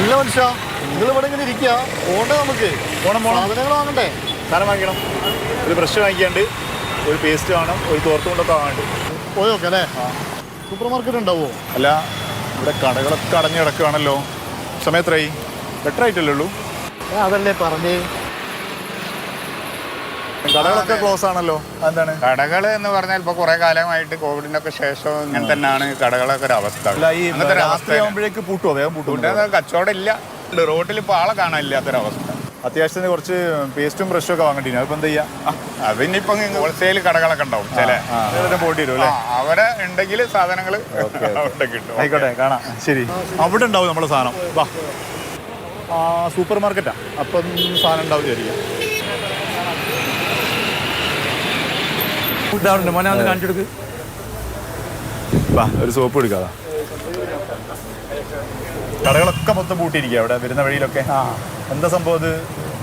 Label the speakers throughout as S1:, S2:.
S1: അല്ല മനുഷ്യ, നിങ്ങൾ ഇവിടെ ഇങ്ങനെ ഇരിക്കുക, പോണ്ടേ നമുക്ക്? സാധനങ്ങൾ വാങ്ങണ്ടേ?
S2: സാധനം വാങ്ങിക്കണം. ഒരു ബ്രഷ് വാങ്ങിക്കാണ്ട്, ഒരു പേസ്റ്റ് വേണം, ഒരു തോർത്ത് കൊണ്ടൊക്കെ വാങ്ങണ്ട്.
S1: പോയോക്കെ അല്ലേ? സൂപ്പർ മാർക്കറ്റ് ഉണ്ടാവോ?
S2: അല്ല, ഇവിടെ കടകളൊക്കെ അടഞ്ഞു കിടക്കുകയാണല്ലോ. സമയത്രയായി? ബെറ്റർ ആയിട്ടല്ലേ ഉള്ളൂ?
S1: അതല്ലേ പറഞ്ഞേ,
S2: കടകളൊക്കെ ക്ലോസ് ആണല്ലോ. എന്താണ്
S3: കടകൾ എന്ന് പറഞ്ഞാൽ ഇപ്പൊ കുറെ കാലമായിട്ട് കോവിഡിനൊക്കെ ശേഷം ഇങ്ങനെ തന്നെയാണ് കടകളൊക്കെ ഒരു അവസ്ഥ.
S2: രാത്രിയാകുമ്പോഴേക്ക് പൂട്ടുമോ? വേഗം പൂട്ടും.
S3: കച്ചവടം ഇല്ല, റോട്ടിൽ ഇപ്പൊ ആളെ കാണാനില്ലാത്തൊരവസ്ഥ.
S2: അത്യാവശ്യത്തിന് കുറച്ച് പേസ്റ്റും ബ്രഷും ഒക്കെ വാങ്ങേണ്ടി. അതിപ്പോ എന്താ ചെയ്യാ?
S3: അതിനിപ്പം ഹോൾസെയിൽ കടകളൊക്കെ ഉണ്ടാവും ചില
S2: പോയിട്ട് വരും അല്ലേ?
S3: അവരെ ഉണ്ടെങ്കിൽ സാധനങ്ങൾ അവിടെ കിട്ടും.
S2: ആയിക്കോട്ടെ, കാണാം. ശരി, അവിടെ ഉണ്ടാവും നമ്മളെ സാധനം. വാ, സൂപ്പർ മാർക്കറ്റാ, അപ്പം സാധനം ഉണ്ടാവും വിചാരിക്കാം.
S4: മോനെ ഒന്ന് കാണിച്ചെടുക്ക്.
S2: വാ, ഒരു സോപ്പ് എടുക്കാതാ. കടകളൊക്കെ മൊത്തം പൂട്ടിയിരിക്കുക അവിടെ വരുന്ന വഴിയിലൊക്കെ. എന്താ സംഭവം? അത്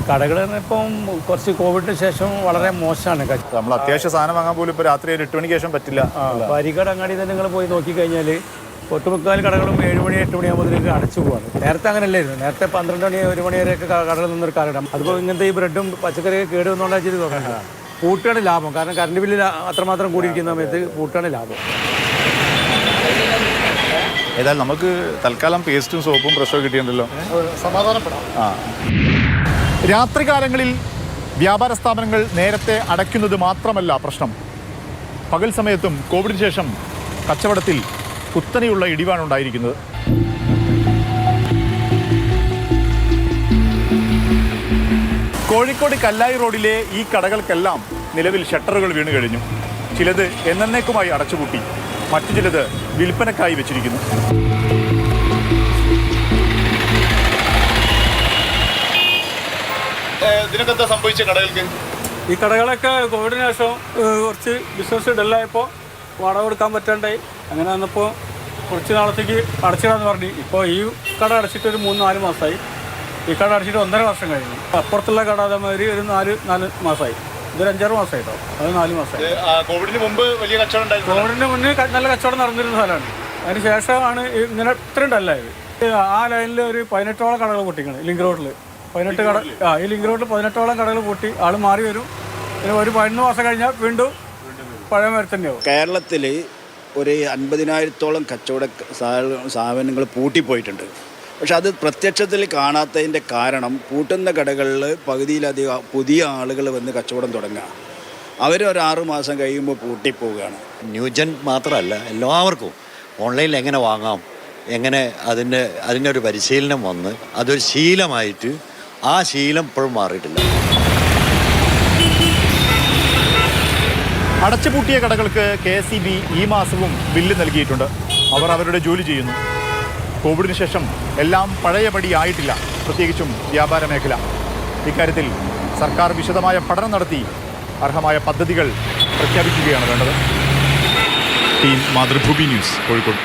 S4: കടകൾ ഇപ്പം കുറച്ച് കോവിഡിന് ശേഷം വളരെ മോശമാണ്.
S2: നമ്മൾ അത്യാവശ്യ സാധനം വാങ്ങാൻ പോലും ഇപ്പോൾ രാത്രി 8 മണിക്ക് ശേഷം പറ്റില്ല.
S4: പരിക്കട അങ്ങാടി തന്നെ നിങ്ങൾ പോയി നോക്കിക്കഴിഞ്ഞാൽ ഒട്ടുമുക്കാൽ കടകളും 7 മണി 8 മണിയാകുമ്പോഴത്തേക്ക് അടച്ചു പോകാണ്. നേരത്തെ അങ്ങനെയല്ലായിരുന്നു. നേരത്തെ 12 മണി 1 മണി വരെയൊക്കെ കടകളിൽ നിന്നൊരു കാലഘട്ടം. അതുപോലെ ഇങ്ങനത്തെ ഈ ബ്രെഡും പച്ചക്കറിയൊക്കെ കേട് വന്നുകൊണ്ടാണ് ചെയ്ത് തോന്നുന്നത്. പൂട്ടാണ് ലാഭം. കാരണം കറണ്ട് ബില്ല് അത്രമാത്രം കൂടിയിരിക്കുന്ന സമയത്ത് പൂട്ടാണ് ലാഭം.
S2: ഏതായാലും നമുക്ക് തൽക്കാലം പേസ്റ്റും സോപ്പും ബ്രഷും കിട്ടിയിട്ടുണ്ടല്ലോ,
S1: സമാധാനപ്പെടാം.
S2: രാത്രികാലങ്ങളിൽ വ്യാപാര സ്ഥാപനങ്ങൾ നേരത്തെ അടയ്ക്കുന്നത് മാത്രമല്ല പ്രശ്നം. പകൽ സമയത്തും കോവിഡിന് ശേഷം കച്ചവടത്തിൽ കുത്തനെയുള്ള ഇടിവാണ് ഉണ്ടായിരിക്കുന്നത്. കോഴിക്കോട് കല്ലായി റോഡിലെ ഈ കടകൾക്കെല്ലാം നിലവിൽ ഷട്ടറുകൾ വീണ് കഴിഞ്ഞു. ചിലത് എന്നേക്കുമായി അടച്ചുപൂട്ടി, മറ്റു ചിലത് വിൽപ്പനക്കായി വെച്ചിരിക്കുന്നു. ഇതിനൊക്കെ സംഭവിച്ച കടകൾക്ക്?
S4: ഈ കടകളൊക്കെ കോവിഡിന് ശേഷം കുറച്ച് ബിസിനസ് ഡല്ലായപ്പോൾ വാടക കൊടുക്കാൻ പറ്റാണ്ടായി. അങ്ങനെ വന്നപ്പോൾ കുറച്ച് നാളത്തേക്ക് അടച്ചിടാന്ന് പറഞ്ഞു. ഇപ്പോൾ ഈ കട അടച്ചിട്ട് ഒരു 3-4 മാസമായി. ഈ കട അടച്ചിട്ട് 1.5 വർഷം കഴിഞ്ഞു. അപ്പുറത്തുള്ള കട അതേമാതിരി ഒരു 4 മാസമായി. ഇതൊരു 5-6 മാസമായിട്ടോ. അത് 4 മാസമായി.
S2: കോവിഡിന് മുമ്പ് വലിയ കച്ചവടം ഉണ്ടായിരുന്നു.
S4: കോവിഡിന് മുന്നേ നല്ല കച്ചവടം നടന്നിരുന്ന സ്ഥലമാണ്. അതിന് ശേഷമാണ് ഇങ്ങനെ ഇത്രയും ഡല്ലായത്. ആ ലൈനിൽ ഒരു 18ഓളം കടകൾ പൊട്ടിക്കണം. ലിങ്ക് റോഡിൽ 18 കട. ഈ ലിങ്ക് റോഡിൽ 18ഓളം കടകൾ പൊട്ടി. ആൾ മാറി വരും. പിന്നെ ഒരു 11 മാസം കഴിഞ്ഞാൽ വീണ്ടും പഴയ മരം തന്നെയാവും.
S5: കേരളത്തിൽ ഒരു 50,000-ഓളം കച്ചവട സ്ഥാപനങ്ങൾ പൂട്ടിപ്പോയിട്ടുണ്ട്. പക്ഷെ അത് പ്രത്യക്ഷത്തിൽ കാണാത്തതിൻ്റെ കാരണം പൂട്ടുന്ന കടകളിൽ പകുതിയിലധികം പുതിയ ആളുകൾ വന്ന് കച്ചവടം തുടങ്ങുക. അവരൊരു 6 മാസം കഴിയുമ്പോൾ പൂട്ടിപ്പോവുകയാണ്.
S6: ന്യൂജൻ മാത്രമല്ല, എല്ലാവർക്കും ഓൺലൈനിൽ എങ്ങനെ വാങ്ങാം, എങ്ങനെ അതിനൊരു പരിശീലനം വന്ന് അതൊരു ശീലമായിട്ട് ആ ശീലം ഇപ്പോഴും മാറിയിട്ടില്ല.
S2: അടച്ചുപൂട്ടിയ കടകൾക്ക് KSEB ഈ മാസവും ബില്ല് നൽകിയിട്ടുണ്ട്. അവർ അവരുടെ ജോലി ചെയ്യുന്നു. കോവിഡിന് ശേഷം എല്ലാം പഴയപടി ആയിട്ടില്ല, പ്രത്യേകിച്ചും വ്യാപാര മേഖല. ഇക്കാര്യത്തിൽ സർക്കാർ വിശദമായ പഠനം നടത്തി അർഹമായ പദ്ധതികൾ പ്രഖ്യാപിക്കുകയാണ് വേണ്ടത്. Team Mathrubhumi news, Kozhikode.